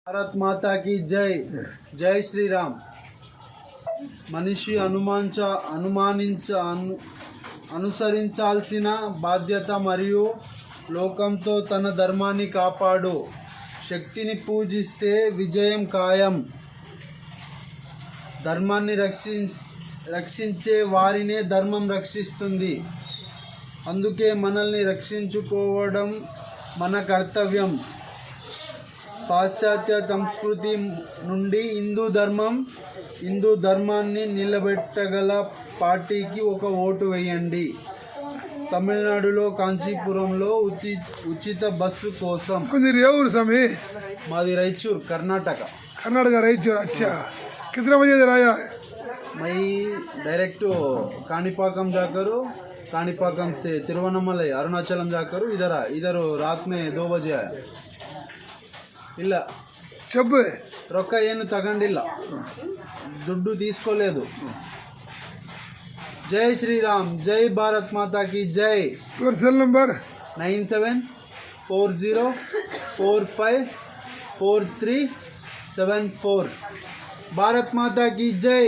భారత్ మాతాకి జై. జై శ్రీరామ్. మనిషి అనుసరించాల్సిన బాధ్యత మరియు లోకంతో తన ధర్మాన్ని కాపాడు. శక్తిని పూజిస్తే విజయం ఖాయం. ధర్మాన్ని రక్షించే వారినే ధర్మం రక్షిస్తుంది. అందుకే మనల్ని రక్షించుకోవడం మన కర్తవ్యం. పాశ్చాత్య సంస్కృతి నుండి హిందూ ధర్మాన్ని నిలబెట్టగల పార్టీకి ఒక ఓటు వేయండి. తమిళనాడులో కాంచీపురంలో ఉచిత బస్సు కోసం. మాది రాయచూర్, कर्नाटक. रायचूर. अच्छा, कितना बजे आया? मैं डायरेक्ट काणीपाकम जाकर, काणीपाकम से तिरुवन्नमलाई अरुणाचलम जाकर इधर रात में 2 बजे आया. ಇಲ್ಲ చెప్పు, రొక్క ಏನು ತಗೊಂಡಿಲ್ಲ, ದುಡ್ಡು తీసుకోలేదు. జై శ్రీరామ్. జై భారత్ మాతా की జై. Cell number 9740454374. భారత్ మాతా की జై.